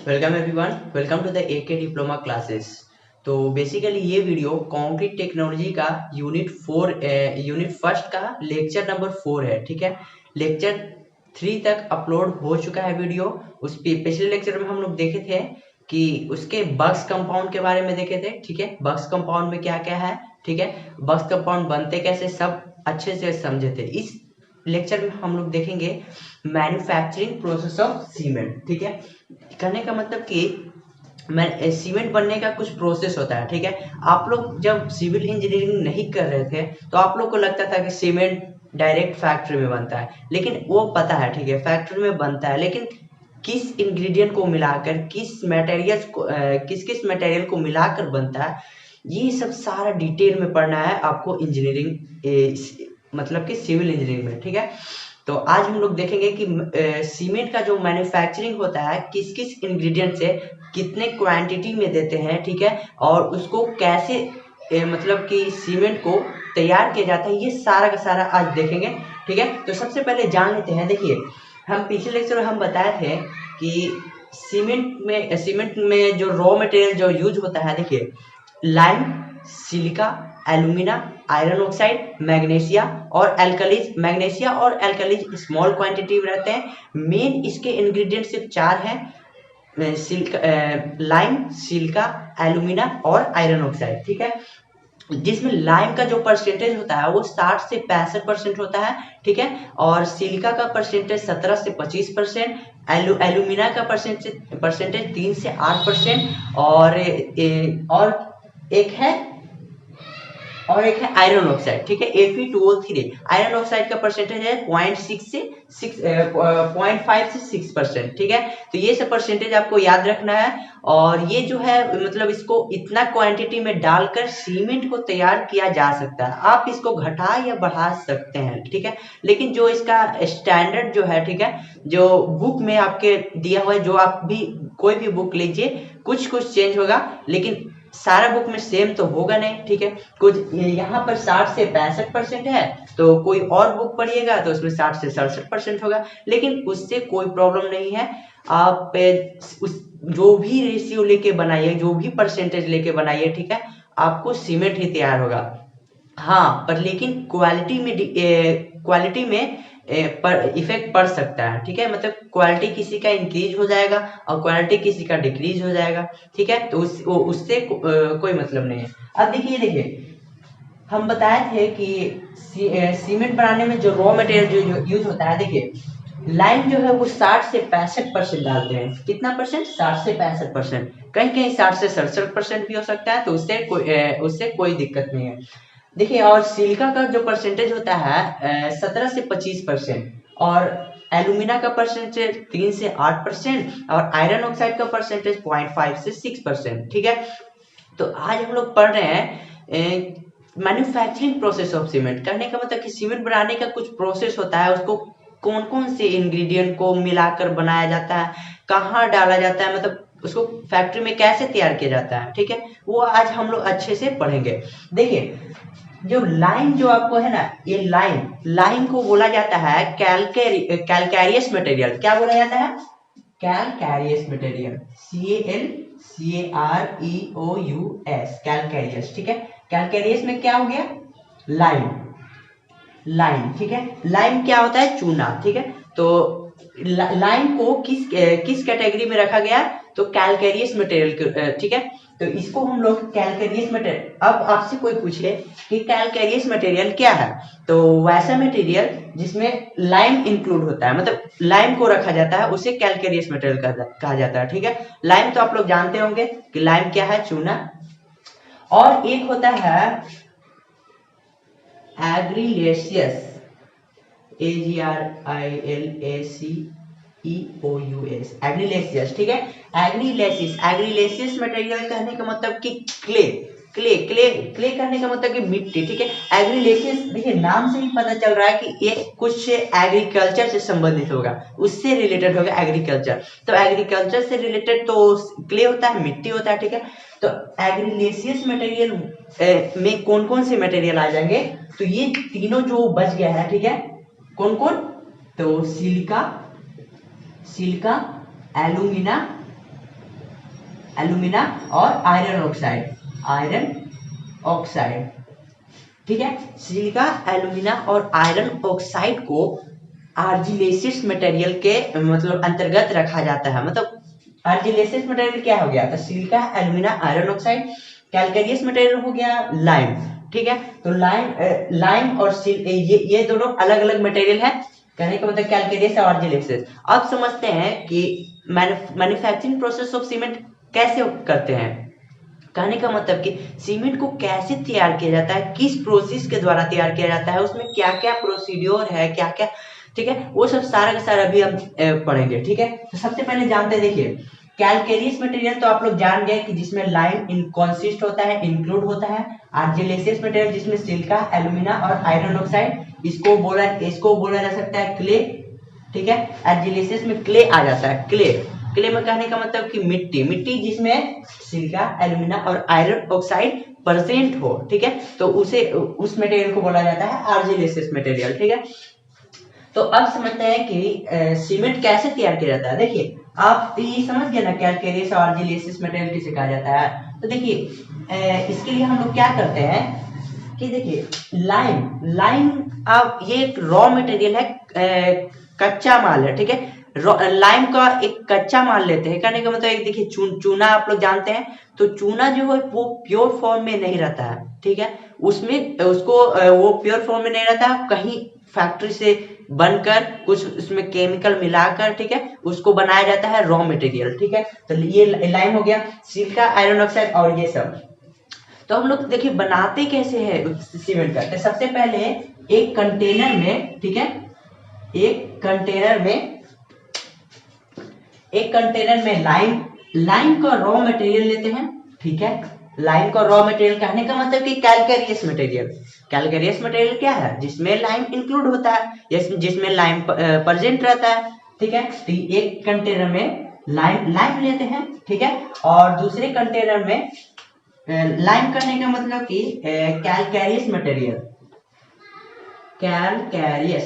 Welcome everyone, welcome to the AK diploma classes. तो basically ये video concrete technology का unit first का lecture number 4 है। ठीक है, लेक्चर 3 तक अपलोड हो चुका है वीडियो। उस पिछले लेक्चर में हम लोग देखे थे कि उसके बग्स कंपाउंड के बारे में देखे थे। ठीक है, बग्स कंपाउंड में क्या क्या है, ठीक है, बग्स कंपाउंड बनते कैसे, सब अच्छे से समझे थे। इस लेक्चर में हम लोग देखेंगे मैन्युफैक्चरिंग प्रोसेस ऑफ सीमेंट। ठीक है, कहने का मतलब कि मैं सीमेंट बनने का कुछ प्रोसेस होता है। ठीक है, आप लोग जब सिविल इंजीनियरिंग नहीं कर रहे थे तो आप लोग को लगता था कि सीमेंट डायरेक्ट फैक्ट्री में बनता है, लेकिन वो पता है, ठीक है, फैक्ट्री में बनता है, लेकिन किस इंग्रेडिएंट को मिलाकर, किस किस मटेरियल को मिलाकर बनता है, ये सब सारा डिटेल में पढ़ना है आपको इंजीनियरिंग, मतलब कि सिविल इंजीनियरिंग में। ठीक है, तो आज हम लोग देखेंगे कि सीमेंट का जो मैन्युफैक्चरिंग होता है, किस किस इंग्रेडिएंट से कितने क्वांटिटी में देते हैं, ठीक है, और उसको कैसे मतलब कि सीमेंट को तैयार किया जाता है, ये सारा का सारा आज देखेंगे। ठीक है, तो सबसे पहले जान लेते हैं। देखिए, हम पिछले लेक्चर में हम बताए थे कि सीमेंट में जो रॉ मटेरियल जो यूज होता है, देखिए, lime, silica, alumina, iron oxide, magnesia और एल्कलीज स्मॉल क्वांटिटी में रहते हैं। मेन इसके इंग्रेडिएंट सिर्फ 4 हैं, लाइम, सिलिका, एल्यूमिना और आयरन ऑक्साइड। ठीक है, जिसमें लाइम का जो परसेंटेज होता है वो 60 से 65% होता है। ठीक है, और सिलिका का परसेंटेज 17 से 25%, एल्यूमिना का परसेंटेज 3 से 8%, और एक है आयरन ऑक्साइड। ठीक है, Fe2O3। आयरन ऑक्साइड का परसेंटेज है 0.5 से 6%। ठीक है, तो ये सब परसेंटेज आपको याद रखना है। और ये जो है, मतलब इसको इतना क्वांटिटी में डालकर सीमेंट को तैयार किया जा सकता है। आप इसको घटा या बढ़ा सकते हैं, ठीक है, लेकिन जो इसका स्टैंडर्ड जो है, ठीक है, जो बुक में आपके दिया हुआ है, जो आप भी कोई भी बुक लीजिए, कुछ कुछ चेंज होगा, लेकिन सारा बुक में सेम तो होगा नहीं। ठीक है, कुछ यहाँ पर 60 से 65% है, तो कोई और बुक पढ़िएगा तो उसमें 60 से 67% होगा, लेकिन उससे कोई प्रॉब्लम नहीं है। आप उस जो भी रेशियो लेके बनाइए, जो भी परसेंटेज लेके बनाइए, ठीक है, आपको सीमेंट ही तैयार होगा। हाँ, पर लेकिन क्वालिटी में पर इफेक्ट पड़ सकता है। ठीक है, मतलब क्वालिटी किसी का इंक्रीज हो जाएगा और क्वालिटी किसी का डिक्रीज हो जाएगा। ठीक है, तो उससे कोई मतलब नहीं है। अब देखिए, हम बताए थे कि सीमेंट बनाने में जो रॉ मटेरियल जो यूज होता है, देखिए, लाइम जो है वो 60 से 65% डालते हैं। कितना परसेंट? 60 से 65%। कहीं कहीं 60 से 67% भी हो सकता है, तो उससे कोई दिक्कत नहीं है। देखिए, और सिलिका का जो परसेंटेज होता है 17 से 25%, और एल्यूमिना का परसेंटेज 3 से 8%, और आयरन ऑक्साइड का परसेंटेज 0.5 से 6%। ठीक है, तो आज हम लोग पढ़ रहे हैं मैन्युफैक्चरिंग प्रोसेस ऑफ सीमेंट। करने का मतलब कि सीमेंट बनाने का कुछ प्रोसेस होता है, उसको कौन कौन से इंग्रेडिएंट को मिलाकर बनाया जाता है, कहाँ डाला जाता है, मतलब उसको फैक्ट्री में कैसे तैयार किया जाता है। ठीक है, वो आज हम लोग अच्छे से पढ़ेंगे। देखिए, जो लाइम जो आपको है ना, ये लाइम को बोला जाता है कैलकैरियस मटेरियल। क्या बोला जाता है? कैलकैरियस मटेरियल, CALCAREOUS, कैलकैरियस। ठीक है, कैलकैरियस में क्या हो गया? लाइम। ठीक है, लाइम क्या होता है? चूना। ठीक है, तो लाइम को किस कैटेगरी में रखा गया? तो कैलकैरियस मटेरियल। ठीक है, तो इसको हम लोग कैलकैरियस मटेरियल। अब आपसे कोई पूछे कि कैलकैरियस मटेरियल क्या है, तो वैसा मटेरियल जिसमें लाइम इंक्लूड होता है, मतलब लाइम को रखा जाता है, उसे कैलकैरियस मटेरियल कहा जाता है। ठीक है, लाइम तो आप लोग जानते होंगे कि लाइम क्या है? चूना। और एक होता है एग्रीलेशियस, AGRILACEOUS, एग्रीलेशियस। ठीक है, एग्रीलेशियस मटेरियल कहने का मतलब कि क्ले कहने का मतलब कि मिट्टी। ठीक है, एग्रीलेशियस, देखिए नाम से ही पता चल रहा है कि ये कुछ एग्रीकल्चर से संबंधित होगा, उससे रिलेटेड होगा एग्रीकल्चर। तो एग्रीकल्चर से रिलेटेड तो क्ले होता है, मिट्टी होता है। ठीक है, तो एग्रीलेशियस मटेरियल में कौन कौन से मटेरियल आ जाएंगे? तो ये तीनों जो बच गया है, ठीक है, कौन कौन? तो सिलिका, एल्यूमिना एल्यूमिना और आयरन ऑक्साइड, आयरन ऑक्साइड, ठीक है। सिलिका, एल्यूमिना और आयरन ऑक्साइड को आर्जिलेसिस मटेरियल के मतलब अंतर्गत रखा जाता है। मतलब आर्जिलेसिस मटेरियल क्या हो गया, तो silica, alumina, iron oxide. Calcareous material हो गया लाइम, ठीक है। तो लाइम और ये दोनों अलग अलग मटेरियल है। कहने का मतलब कैलकेरियस और आर्जिलेसिस। अब समझते हैं कि मैन्युफैक्चरिंग प्रोसेस ऑफ सीमेंट कैसे करते हैं। कहने का मतलब कि सीमेंट को कैसे तैयार किया जाता है, किस प्रोसेस के द्वारा तैयार किया जाता है, उसमें क्या क्या प्रोसीड्योर है, क्या क्या, ठीक है, वो सब सारा का सारा भी हम पढ़ेंगे, ठीक है। तो सबसे पहले जानते हैं, देखिए कैलकेरियस मटेरियल तो आप लोग जान गए कि जिसमें लाइम कंसिस्ट होता है, इंक्लूड होता है। आर्जिलेसियस मटेरियल जिसमें सिलिका, एल्यूमिना और आयरन ऑक्साइड, इसको बोला जा सकता है क्ले, ठीक है। आर्जिलेसियस में क्ले आ जाता है, क्ले में कहने का मतलब कि मिट्टी जिसमें सिलिका, एल्यूमिना और आयरन ऑक्साइड प्रेजेंट हो, ठीक है। तो उस मटेरियल को बोला जाता है आर्जिलेसियस मटेरियल, ठीक है। तो अब समझते हैं कि सीमेंट कैसे तैयार किया जाता है। देखिए आप ये समझ गए ना, कैलकेरियस और आर्जिलेसियस मटेरियल किसे कहा जाता है। तो देखिए इसके लिए हम लोग क्या करते हैं कि देखिए लाइम अब ये एक रॉ मटेरियल है, कच्चा माल है, ठीक है। लाइम का एक कच्चा माल लेते हैं, कहने का मतलब एक देखिए चूना आप लोग जानते हैं। तो चूना जो है वो प्योर फॉर्म में नहीं रहता है, ठीक है। उसमें उसको वो प्योर फॉर्म में नहीं रहता, कहीं फैक्ट्री से बनकर कुछ उसमें केमिकल मिलाकर, ठीक है, उसको बनाया जाता है रॉ मटेरियल, ठीक है। तो ये लाइम हो गया, सिलिका, आयरन ऑक्साइड और ये सब। तो हम लोग देखिए बनाते कैसे हैं सीमेंट का। तो सबसे पहले एक कंटेनर में, ठीक है, एक कंटेनर में लाइम का रॉ मटेरियल लेते हैं, ठीक है। लाइम का रॉ मटेरियल कहने का मतलब कि कैलकेरियस मटेरियल क्या है, जिसमें लाइम इंक्लूड होता है, जिसमें लाइम प्रेजेंट रहता है, ठीक है। तो एक कंटेनर में लाइम लेते हैं, ठीक है, और दूसरे कंटेनर में लाइम करने का मतलब कि कैलकेरियस मटेरियल, कैलकेरियस,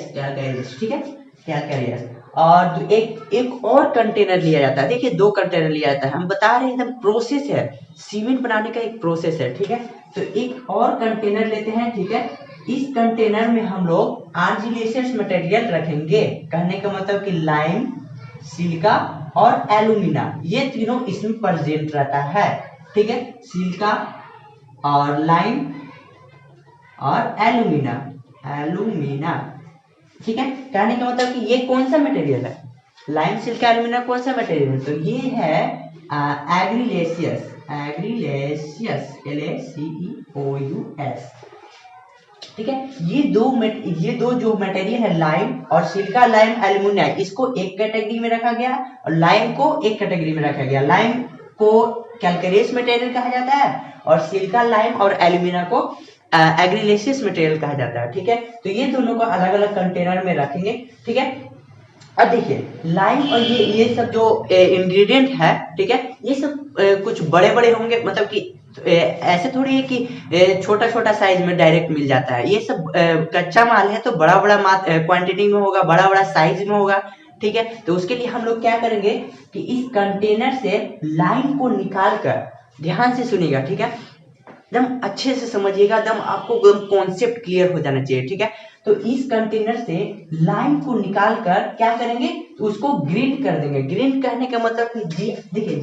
ठीक है, कैलकेरियस। और एक और कंटेनर लिया जाता है, देखिए दो कंटेनर लिया जाता है, हम बता रहे हैं एकदम प्रोसेस है, सीमेंट बनाने का एक प्रोसेस है, ठीक है। तो एक और कंटेनर लेते हैं, ठीक है। इस कंटेनर में हम लोग आर्जिलेसियस मटेरियल रखेंगे, कहने का मतलब कि लाइम, सिलिका और एल्यूमिना, ये तीनों इसमें प्रेजेंट रहता है, ठीक है। सिलिका और लाइम और एल्यूमिना, ठीक है। कहने का मतलब कि ये कौन सा मटेरियल है, लाइम, सिलिका, एल्यूमिना कौन सा मटेरियल है, तो ये है एग्रीलेसियस, LACEOUS, ठीक है। ये दो जो मटेरियल है, लाइम और सिलिका, लाइम, एल्यूमिना, इसको एक कैटेगरी में रखा गया और लाइम को एक कैटेगरी में रखा गया। लाइम को कैलकेरियस मटेरियल कहा जाता है और सिलिका, लाइम और एल्यूमिना को एग्रीलेसियस मटेरियल कहा जाता है, ठीक है। तो ये दोनों को अलग अलग कंटेनर में रखेंगे, ठीक है। अब देखिए लाइम और ये सब जो इंग्रेडिएंट है, ठीक है, ये सब कुछ बड़े बड़े होंगे, मतलब कि ऐसे थोड़ी है कि छोटा छोटा साइज में डायरेक्ट मिल जाता है। ये सब कच्चा माल है, तो बड़ा बड़ा क्वांटिटी में होगा, बड़ा बड़ा साइज में होगा, ठीक है। तो उसके लिए हम लोग क्या करेंगे कि इस कंटेनर से लाइम को निकाल कर, ध्यान से सुनिएगा, ठीक है, एकदम अच्छे से समझिएगा, एकदम आपको एकदम कॉन्सेप्ट क्लियर हो जाना चाहिए, ठीक है। तो इस कंटेनर से लाइम को निकाल कर क्या करेंगे, तो उसको ग्रिंड कर देंगे। ग्रिंड करने का मतलब कि देखिए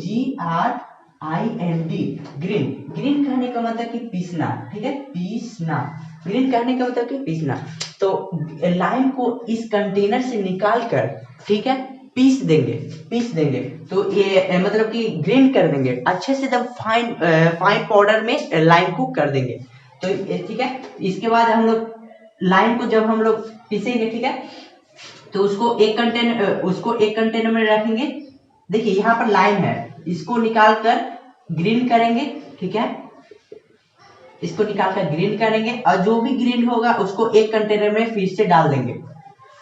GRIND, ग्रिंड करने का मतलब कि पीसना, ठीक है, पीसना। ग्रिंड करने का मतलब कि पीसना। तो लाइम को इस कंटेनर से निकाल कर, ठीक है, पीस देंगे। तो ये मतलब कि ग्राइंड कर देंगे अच्छे से, एकदम फाइन पाउडर में लाइम को कर देंगे। तो ठीक है, इसके बाद हम लोग लाइम को जब हम लोग पीसेंगे, ठीक है, तो उसको एक कंटेनर में रखेंगे। देखिए यहाँ पर लाइम है, इसको निकाल कर ग्राइंड करेंगे, ठीक है, इसको निकाल कर ग्राइंड करेंगे और जो भी ग्राइंड होगा उसको एक कंटेनर में फिर से डाल देंगे,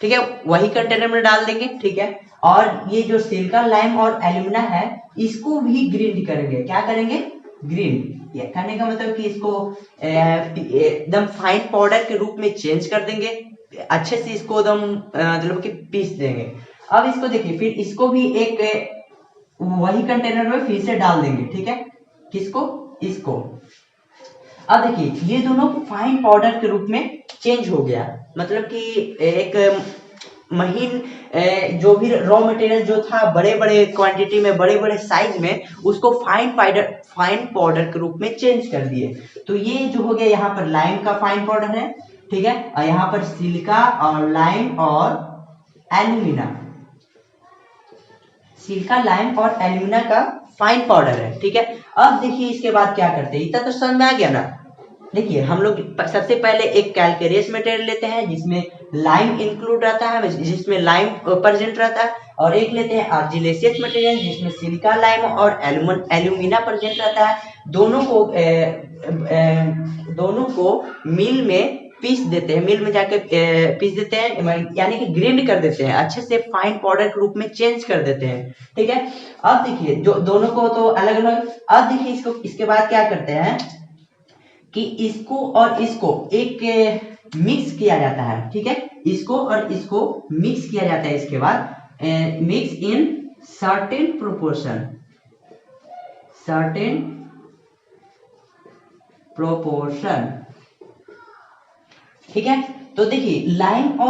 ठीक है, वही कंटेनर में डाल देंगे, ठीक है। और ये जो सिलिका, लाइम और एल्यूमिना है, इसको भी ग्राइंड करेंगे। क्या करेंगे, ग्राइंड। ये करने का मतलब कि इसको एकदम फाइन पाउडर के रूप में चेंज कर देंगे, अच्छे से इसको एकदम मतलब कि पीस देंगे। अब इसको देखिए, फिर इसको भी एक वही कंटेनर में फिर से डाल देंगे, ठीक है। किसको? इसको। अब देखिए ये दोनों फाइन पाउडर के रूप में चेंज हो गया, मतलब कि एक महीन जो भी रॉ मटेरियल जो था बड़े बड़े क्वांटिटी में, बड़े बड़े साइज में, उसको फाइन पाउडर के रूप में चेंज कर दिए। तो ये जो हो गया, यहाँ पर लाइम का फाइन पाउडर है, ठीक है, और यहाँ पर सिलिका और लाइम और एल्यूमिना, सिलिका लाइम और एल्यूमिना का फाइन पाउडर है, ठीक है। अब देखिए इसके बाद क्या करते हैं, इतना तो समझ में आ गया ना। देखिए हम लोग सबसे पहले एक कैल्केरियस मटेरियल लेते हैं जिसमें लाइम इंक्लूड रहता है, जिसमें लाइम प्रेजेंट रहता है, और एक लेते हैं आर्जिलेसियस मटेरियल जिसमें सिलिका लाइम और एल्यूमिना प्रेजेंट रहता है। दोनों को मिल में पीस देते हैं, मिल में जाकर पीस देते हैं, यानी कि ग्राइंड कर देते हैं, अच्छे से फाइन पाउडर के रूप में चेंज कर देते हैं, ठीक है। अब देखिए जो दोनों को तो अलग अलग, अब देखिए इसको, इसके बाद क्या करते हैं कि इसको और इसको एक मिक्स किया जाता है, ठीक है, इसको और इसको मिक्स किया जाता है। इसके बाद मिक्स इन सर्टेन प्रोपोर्शन, ठीक है। तो देखिए लाइम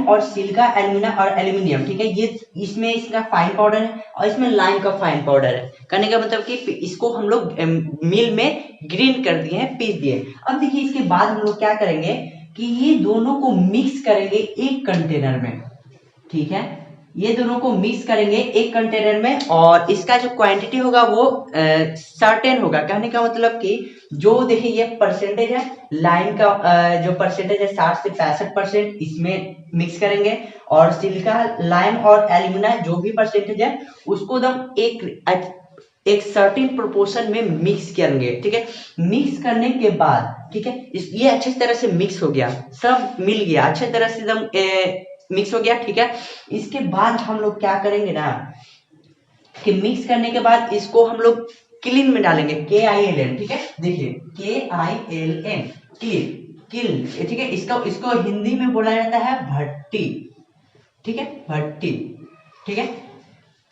और सिलिका एल्यूमिना और एल्यूमिनियम, ठीक है, ये इसमें इसका फाइन पाउडर है और इसमें लाइम का फाइन पाउडर है। कहने का मतलब कि इसको हम लोग मिल में ग्राइंड कर दिए हैं, पीस दिए। अब देखिए इसके बाद हम लोग क्या करेंगे कि ये दोनों को मिक्स करेंगे एक कंटेनर में, ठीक है, ये दोनों को मिक्स करेंगे एक कंटेनर में, और इसका जो क्वांटिटी होगा वो सर्टेन होगा। कहने का मतलब कि जो देखिए ये परसेंटेज है, लाइन का जो परसेंटेज है 60 से 65% इसमें मिक्स करेंगे, और सिलिका लाइम और एल्यूमिना जो भी परसेंटेज है उसको एकदम एक सर्टेन प्रोपोर्शन में मिक्स करेंगे, ठीक है। मिक्स करने के बाद, ठीक है, ये अच्छी तरह से मिक्स हो गया, सब मिल गया अच्छी तरह से, एकदम मिक्स हो गया, ठीक है। इसके बाद हम लोग क्या करेंगे ना कि मिक्स करने के बाद इसको हम लोग क्लीन में डालेंगे, KILN, ठीक है। देखिए KILN, क्लीन, ठीक है। इसको हिंदी में बोला जाता है भट्टी, ठीक है, भट्टी, ठीक है।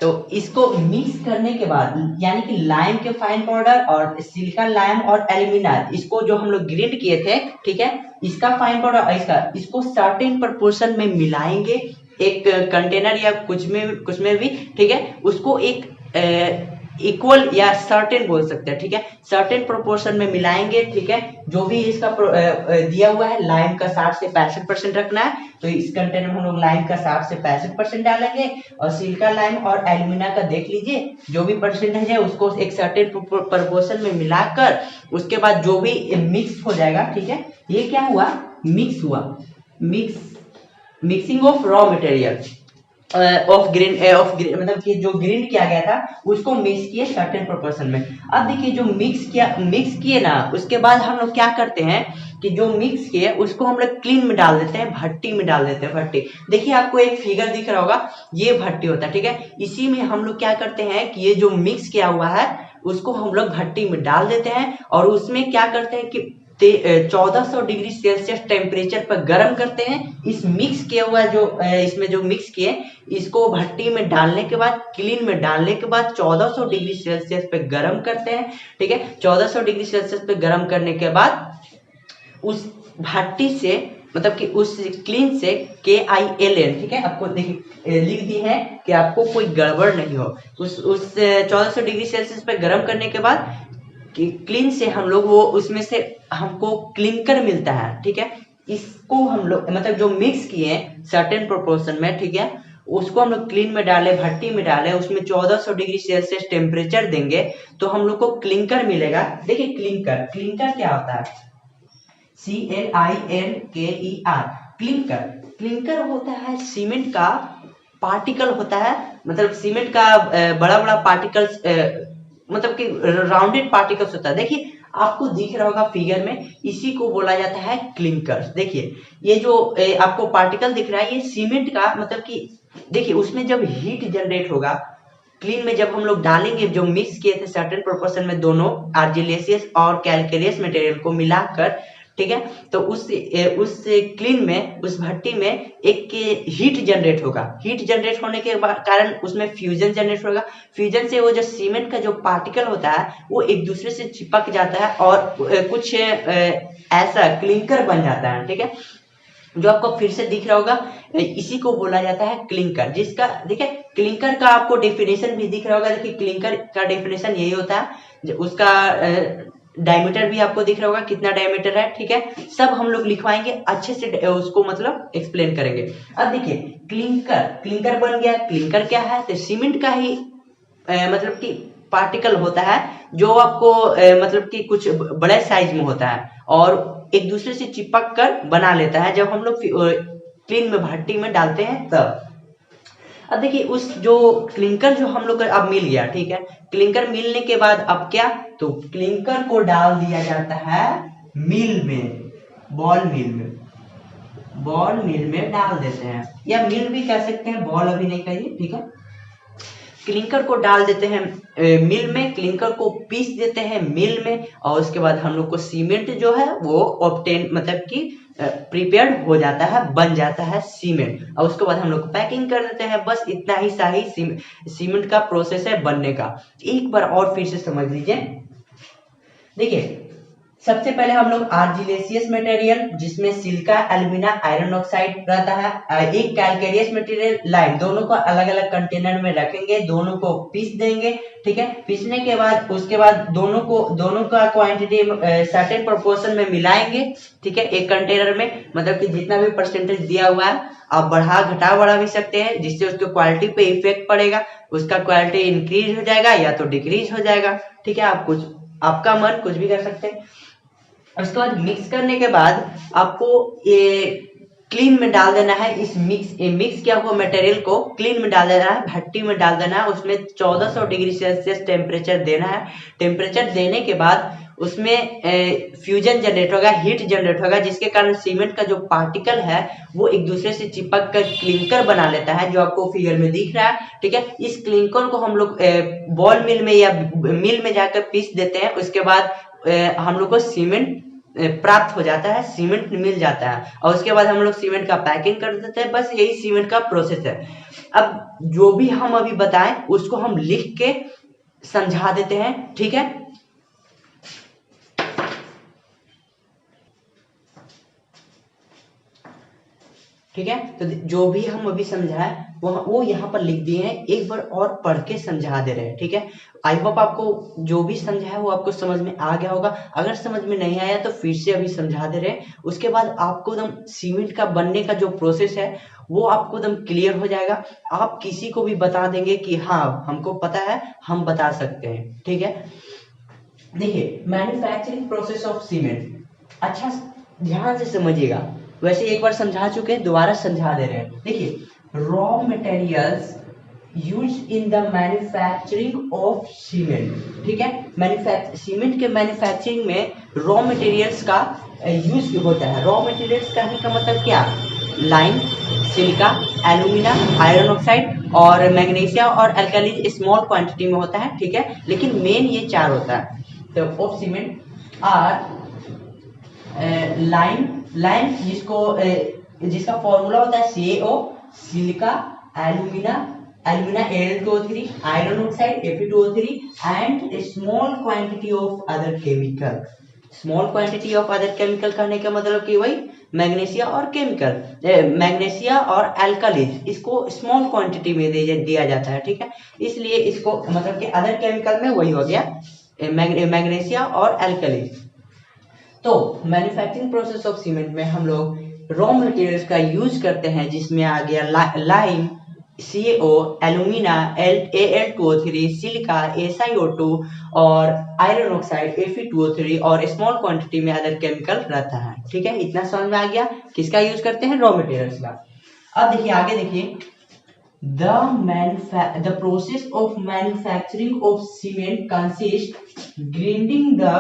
तो इसको मिक्स करने के बाद, यानी कि लाइम के फाइन पाउडर और सिलिका लाइम और एल्यूमिना, इसको जो हम लोग ग्राइंड किए थे, ठीक है, इसका फाइन पाउडर इसको सर्टेन प्रोपोर्शन में मिलाएंगे एक कंटेनर या कुछ में भी, ठीक है। उसको एक इक्वल या सर्टेन बोल सकते हैं, ठीक है, सर्टेन प्रोपोर्शन में मिलाएंगे, ठीक है। जो भी इसका दिया हुआ है, लाइम का 60 से 65% रखना है, तो इस कंटेनर में हम लोग लाइम का 60 से 65% डालेंगे, और सिलिका लाइम और एल्यूमिना का देख लीजिए जो भी परसेंटेज है उसको एक सर्टेन प्रोपोर्शन में मिलाकर उसके बाद जो भी मिक्स हो जाएगा, ठीक है। ये क्या हुआ? मिक्स हुआ, mixing of raw material of green मतलब कि जो ग्रीन किया गया था उसको मिक्स किए सर्टेन प्रोपोर्शन में। अब देखिए जो मिक्स किए ना, उसके बाद हम लोग क्या करते हैं कि जो मिक्स किए उसको हम लोग क्लीन में डाल देते हैं, भट्टी में डाल देते हैं। भट्टी देखिए आपको एक फिगर दिख रहा होगा, ये भट्टी होता है, ठीक है। इसी में हम लोग क्या करते हैं कि ये जो मिक्स किया हुआ है उसको हम लोग भट्टी में डाल देते हैं, और उसमें क्या करते हैं कि 1400 डिग्री सेल्सियस टेम्परेचर पर गर्म करते हैं। इस मिक्स किया हुआ जो इसमें जो मिक्स किए इसको भट्टी में डालने के बाद, क्लीन में डालने के बाद 1400 डिग्री सेल्सियस पे गर्म करते हैं, ठीक है। 1400 डिग्री सेल्सियस पे गर्म करने के बाद उस भट्टी से, मतलब कि उस क्लीन से KILN, ठीक है, आपको देखिए लिख दी है कि आपको कोई गड़बड़ नहीं हो। उस 1400 डिग्री सेल्सियस पे गर्म करने के बाद कि क्लीन से हम लोग वो उसमें से हमको क्लिंकर मिलता है, ठीक है। इसको हम लोग मतलब जो मिक्स किए सर्टेन प्रोपोर्शन में, ठीक है, उसको हम लोग क्लीन में डाले, भट्टी में डाले, उसमें 1400 डिग्री सेल्सियस टेम्परेचर देंगे तो हम लोग को क्लिंकर मिलेगा। देखिए क्लिंकर क्या होता है? CLINKER, क्लिंकर होता है सीमेंट का पार्टिकल होता है, मतलब सीमेंट का बड़ा बड़ा पार्टिकल्स, मतलब कि राउंडेड पार्टिकल्स होता है। देखिए आपको दिख रहा होगा फिगर में, इसी को बोला जाता है क्लिंकर। देखिए ये जो आपको पार्टिकल दिख रहा है ये सीमेंट का, मतलब कि देखिए उसमें जब हीट जनरेट होगा, क्लीन में जब हम लोग डालेंगे, जो मिक्स किए थे सर्टेन प्रोपोर्शन में दोनों आर्जिलेसियस और कैल्केरियस मटेरियल को मिलाकर, ठीक है। तो उस क्लीन में, उस भट्टी में एक हीट जनरेट होगा। हीट जनरेट होने के कारण उसमें फ्यूजन जनरेट होगा। फ्यूजन से वो जो सीमेंट का जो पार्टिकल होता है वो एक दूसरे से चिपक जाता है और कुछ ऐसा क्लिंकर बन जाता है, ठीक है, जो आपको फिर से दिख रहा होगा। इसी को बोला जाता है क्लिंकर, जिसका देखिए क्लिंकर का आपको डेफिनेशन भी दिख रहा होगा। देखिए क्लिंकर का डेफिनेशन यही होता है, उसका डायमीटर भी आपको दिख रहा होगा कितना डायमीटर है, ठीक है। सब हम लोग लिखवाएंगे अच्छे से, उसको मतलब एक्सप्लेन करेंगे। अब देखिए क्लिंकर, क्लिंकर बन गया। क्लिंकर क्या है? तो सीमेंट का ही मतलब कि पार्टिकल होता है जो आपको मतलब कि कुछ बड़े साइज में होता है और एक दूसरे से चिपक कर बना लेता है जब हम लोग क्लीन में भट्टी में डालते हैं तब। अब देखिए उस जो क्लिंकर जो हम लोग का अब मिल गया, ठीक है। क्लिंकर मिलने के बाद अब क्या, तो क्लिंकर को डाल दिया जाता है मिल में, बॉल मिल में, बॉल मिल में डाल देते हैं, या मिल भी कह सकते हैं, बॉल अभी नहीं कहिए, ठीक है। क्लिंकर को डाल देते हैं मिल में, क्लिंकर को पीस देते हैं मिल में, और उसके बाद हम लोग को सीमेंट जो है वो ऑब्टेन मतलब कि प्रिपेयर्ड हो जाता है, बन जाता है सीमेंट। और उसके बाद हम लोग पैकिंग कर देते हैं। बस इतना ही साही सीमेंट का प्रोसेस है बनने का। एक बार और फिर से समझ लीजिए। देखिए सबसे पहले हम लोग आर्जिलेसियस मटेरियल जिसमें सिलिका, एल्यूमिना, आयरन ऑक्साइड रहता है, एक कैलकेरियस मटेरियल, लाइम, दोनों को अलग अलग कंटेनर में रखेंगे, दोनों को पीस देंगे, ठीक है। पीसने के बाद उसके बाद दोनों का क्वांटिटी सर्टेन प्रोपोर्शन में मिलाएंगे, ठीक है, एक कंटेनर में। मतलब कि जितना भी परसेंटेज दिया हुआ है आप बढ़ा भी सकते हैं, जिससे उसके क्वालिटी पे इफेक्ट पड़ेगा, उसका क्वालिटी इंक्रीज हो जाएगा या तो डिक्रीज हो जाएगा, ठीक है। आप कुछ, आपका मन कुछ भी कर सकते हैं। उसके बाद मिक्स करने के बाद आपको ये क्लीन में डाल देना है। इस मिक्स किया हुआ मटेरियल को क्लीन में डाल देना है, भट्टी में डाल देना है। उसमें 1400 डिग्री सेल्सियस टेम्परेचर देना है। टेम्परेचर देने के बाद उसमें फ्यूजन जनरेट होगा, हीट जनरेट होगा, जिसके कारण सीमेंट का जो पार्टिकल है वो एक दूसरे से चिपक कर क्लिंकर बना लेता है, जो आपको फिगर में दिख रहा है, ठीक है। इस क्लिंकर को हम लोग बॉल मिल में या मिल में जाकर पीस देते हैं। उसके बाद हम लोग को सीमेंट प्राप्त हो जाता है, सीमेंट मिल जाता है, और उसके बाद हम लोग सीमेंट का पैकिंग कर देते हैं। बस यही सीमेंट का प्रोसेस है। अब जो भी हम अभी बताएं उसको हम लिख के समझा देते हैं, ठीक है। ठीक है, तो जो भी हम अभी समझाए वो यहाँ पर लिख दिए हैं, एक बार और पढ़ के समझा दे रहे हैं, ठीक है। आई होप आपको जो भी समझाया वो आपको समझ में आ गया होगा। अगर समझ में नहीं आया तो फिर से अभी समझा दे रहे हैं। उसके बाद आपको एकदम सीमेंट का बनने का जो प्रोसेस है वो आपको एकदम क्लियर हो जाएगा। आप किसी को भी बता देंगे कि हाँ हमको पता है, हम बता सकते हैं, ठीक है। देखिए मैन्युफैक्चरिंग प्रोसेस ऑफ सीमेंट, अच्छा ध्यान से समझिएगा। वैसे एक बार समझा चुके हैं, दोबारा समझा दे रहे हैं। देखिए raw materials use in the manufacturing of cement, ठीक है। सीमेंट के मैन्युफैक्चरिंग में रॉ मटेरियल्स का यूज होता है। रॉ मटेरियल्स कहने का मतलब क्या, lime, silica, alumina, iron oxide और मैग्नीशिया और अल्काली स्मॉल क्वांटिटी में होता है, ठीक है। लेकिन मेन ये चार होता है। तो ऑफ सीमेंट आर लाइम जिसका फॉर्मूला होता है CaO, silica, alumina Al2O3, iron oxide Fe2O3 and small quantity of other chemical. Small quantity of other chemical कहने का मतलब कि वही मैग्नीशिया और मैग्नीशिया और अल्कालीज, इसको स्मॉल क्वांटिटी में दिया जाता है, ठीक है। इसलिए इसको मतलब कि अदर केमिकल में वही हो गया मैग्नीशिया और अल्कालीज। तो मैन्युफैक्चरिंग प्रोसेस ऑफ सीमेंट में हम लोग रॉ मटेरियल्स का यूज करते हैं, जिसमें आ गया lime, CaO, alumina, Al2O3, silica, SiO2 और आयरन ऑक्साइड Fe2O3 और स्मॉल क्वांटिटी में अदर केमिकल रहता है, ठीक है। इतना समझ में आ गया किसका यूज करते हैं, रॉ मटेरियल्स का। अब देखिए आगे देखिए, the process of manufacturing of cement consists grinding the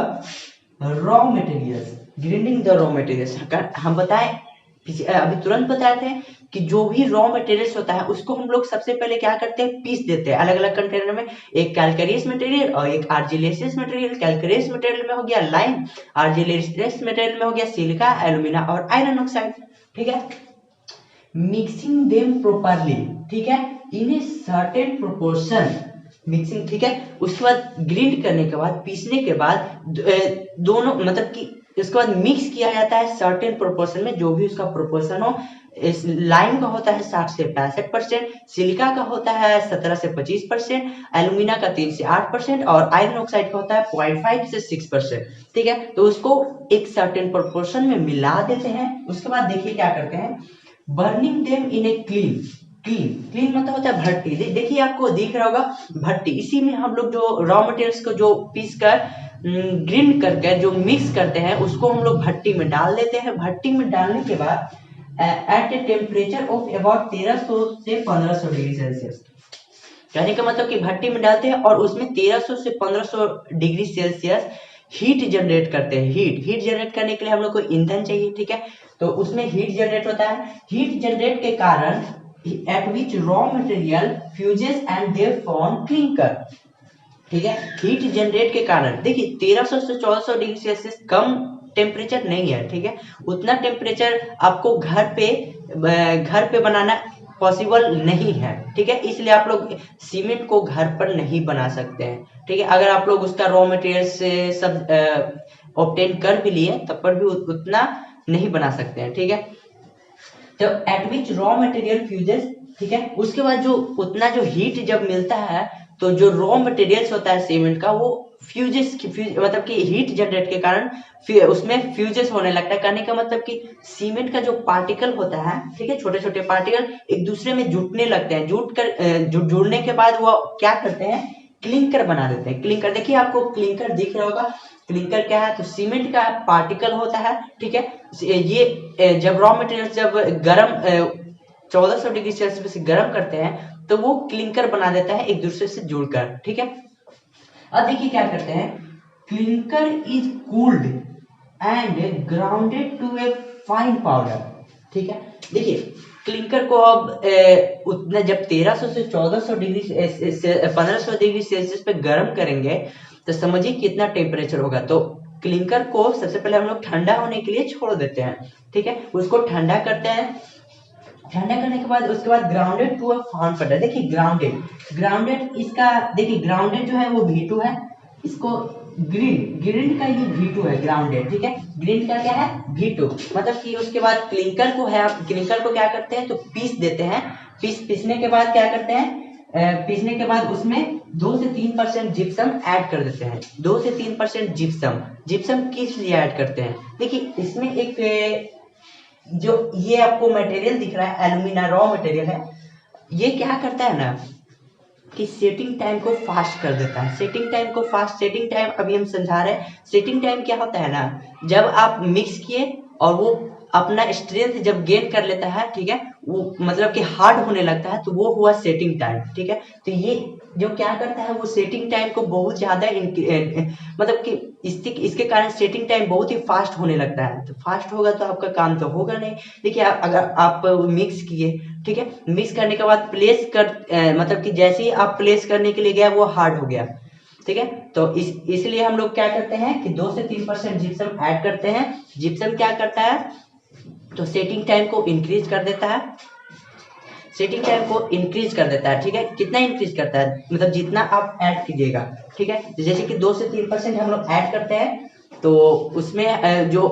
raw materials, grinding the raw materials. हम बताएं अभी तुरंत बताए थे कि जो भी रॉ मटेरियल्स होता है उसको हम लोग सबसे पहले क्या करते हैं, पीस देते हैं अलग अलग कंटेनर में। एक कैल्करियस मटेरियल और एक आर्जिलेसियस मटेरियल। कैल्करियस मटेरियल में हो गया लाइम, आर्जिलेसियस मटेरियल में हो गया सिलिका, एल्यूमिना और आयरन ऑक्साइड। ठीक है, मिक्सिंग देम प्रॉपरली, ठीक है, इन ए सर्टेन प्रोपोर्शन, मिक्सिंग, ठीक है। उसके बाद ग्राइंड करने के बाद, पीसने के बाद दोनों मतलब कि उसके बाद मिक्स किया जाता है सर्टेन प्रोपोर्शन में, जो भी उसका प्रोपोर्शन हो। इस लाइम का होता है 60 से 65%, सिलिका का होता है 17 से 25%, एल्यूमिना का 3 से 8% और आयरन ऑक्साइड का होता है 0.5 से 6%। ठीक है, तो उसको एक सर्टेन प्रोपोर्शन में मिला देते हैं। उसके बाद देखिए क्या करते हैं, burning them in a clean, clean मतलब होता है भट्टी। देखिए आपको दिख रहा होगा भट्टी, इसी में हम लोग जो रॉ मटेरियल्स को जो पीस कर ग्राइंड करके जो मिक्स करते हैं उसको हम लोग भट्टी में डाल देते हैं। भट्टी में डालने के बाद at a temperature of about 1300 से 1500 डिग्री सेल्सियस, कहने का मतलब कि भट्टी में डालते हैं और उसमें 1300 से 1500 डिग्री सेल्सियस हीट जनरेट करते हैं। हीट जनरेट करने के लिए हम लोग को ईंधन चाहिए। ठीक है, तो उसमें हीट जनरेट होता है। हीट जनरेट के कारण eight which raw material fuses and they form clinker. ठीक है, हीट जनरेट के कारण, देखिए 1300 से 1400 डिग्री सेल्सियस कम टेम्परेचर नहीं है। ठीक है, उतना टेम्परेचर आपको घर पे बनाना पॉसिबल नहीं है। ठीक है, इसलिए आप लोग सीमेंट को घर पर नहीं बना सकते हैं। ठीक है, अगर आप लोग उसका रॉ मटेरियल से सब ऑब्टेन कर भी लिए तब पर भी उतना नहीं बना सकते हैं। ठीक है, तो एट विच रॉ मटेरियल फ्यूजेस, ठीक है, उसके बाद जो उतना जो हीट जब मिलता है तो जो रॉ मटेरियल्स होता है सीमेंट का वो फ्यूजेस मतलब कि हीट जनरेट के कारण उसमें फ्यूजेस होने लगता है। कहने का मतलब कि सीमेंट का जो पार्टिकल होता है, ठीक है, छोटे छोटे पार्टिकल एक दूसरे में जुटने लगते हैं। जुड़ने के बाद वो क्या करते हैं, क्लिंकर बना देते हैं। क्लिंकर, देखिए आपको क्लिंकर दिख रहा होगा। क्लिंकर क्या है, तो सीमेंट का पार्टिकल होता है। ठीक है, ये जब रॉ मटेरियल जब गर्म 1400 डिग्री सेल्सियस से गर्म करते हैं तो वो क्लिंकर बना देता है एक दूसरे से जुड़कर। ठीक है, अब देखिए क्या करते हैं, clinker is cooled and grounded to a fine powder. ठीक है, देखिए क्लिंकर को अब उतना जब 1300 से 1400 डिग्री 1500 डिग्री सेल्सियस पे गर्म करेंगे तो समझिए कितना टेम्परेचर होगा। तो क्लिंकर को सबसे पहले हम लोग ठंडा होने के लिए छोड़ देते हैं। ठीक है, उसको ठंडा करते हैं। ठंडा करने के बाद उसके बाद grounded to a fine powder. देखिए ग्राउंडेड इसका, देखिए ग्राउंडेड जो है वो V2 है। इसको ग्रिंड का ये V2 है ग्राउंडेड। ठीक है, ग्रिंड का क्या है, V2, मतलब कि उसके बाद क्लिंकर को है, आप क्लिंकर को क्या करते हैं तो पीस देते हैं। पीसने के बाद क्या करते हैं, पीसने के बाद उसमें 2 से 3% जिप्सम ऐड कर देते हैं। 2 से 3% जिप्सम किस लिए ऐड करते हैं, देखिए इसमें एक जो ये आपको मटेरियल दिख रहा है एल्यूमिना रॉ मटेरियल है, ये क्या करता है ना कि सेटिंग टाइम को फास्ट कर देता है। सेटिंग टाइम अभी हम समझा रहे हैं। सेटिंग टाइम क्या होता है ना, जब आप मिक्स किए और वो अपना स्ट्रेंथ जब गेन कर लेता है, ठीक है, वो मतलब कि हार्ड होने लगता है तो वो हुआ सेटिंग टाइम। ठीक है, तो ये जो क्या करता है वो सेटिंग टाइम को बहुत ज्यादा मतलब कि इसके कारण सेटिंग टाइम बहुत ही फास्ट होने लगता है। तो फास्ट होगा तो आपका काम तो होगा नहीं। देखिए अगर आप मिक्स किए, ठीक है, मिक्स करने के बाद मतलब कि जैसे ही आप प्लेस करने के लिए गया वो हार्ड हो गया। ठीक है, तो इसलिए हम लोग क्या करते हैं कि 2 से 3% जिप्सम ऐड करते हैं। जिप्सम क्या करता है तो सेटिंग टाइम को इंक्रीज कर देता है। ठीक है, कितना इंक्रीज करता है, मतलब जितना आप ऐड कीजिएगा। ठीक है, जैसे कि 2 से 3% हम लोग ऐड करते हैं तो उसमें जो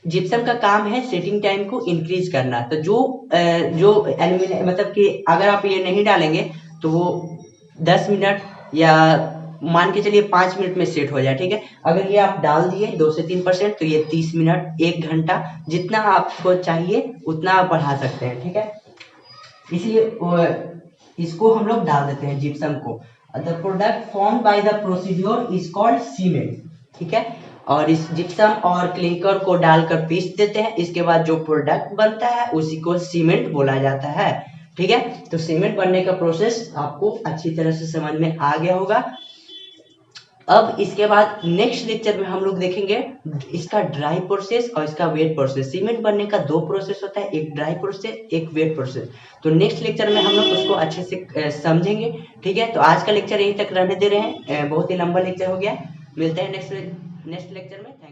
जिप्सम का काम है सेटिंग टाइम को इंक्रीज करना। तो जो एल्यूमिनियम मतलब कि अगर आप ये नहीं डालेंगे तो वो 10 मिनट या मान के चलिए 5 मिनट में सेट हो जाए। ठीक है, अगर ये आप डाल दिए 2 से 3% तो ये 30 मिनट, 1 घंटा, जितना आपको चाहिए उतना आप बढ़ा सकते हैं। ठीक है, इसलिए इसको हम लोग डाल देते हैं जिप्सम को। The product form by the procedure is called cement. ठीक है, और इस जिप्सम और क्लिंकर को डालकर पीस देते हैं। इसके बाद जो प्रोडक्ट बनता है उसी को सीमेंट बोला जाता है। ठीक है, तो सीमेंट बनने का प्रोसेस आपको अच्छी तरह से समझ में आ गया होगा। अब इसके बाद नेक्स्ट लेक्चर में हम लोग देखेंगे इसका ड्राई प्रोसेस और इसका वेट प्रोसेस। सीमेंट बनने का दो प्रोसेस होता है, एक ड्राई प्रोसेस एक वेट प्रोसेस। तो नेक्स्ट लेक्चर में हम लोग उसको अच्छे से समझेंगे। ठीक है, तो आज का लेक्चर यहीं तक रहने दे रहे हैं, बहुत ही लंबा लेक्चर हो गया। मिलते हैं नेक्स्ट लेक्चर में।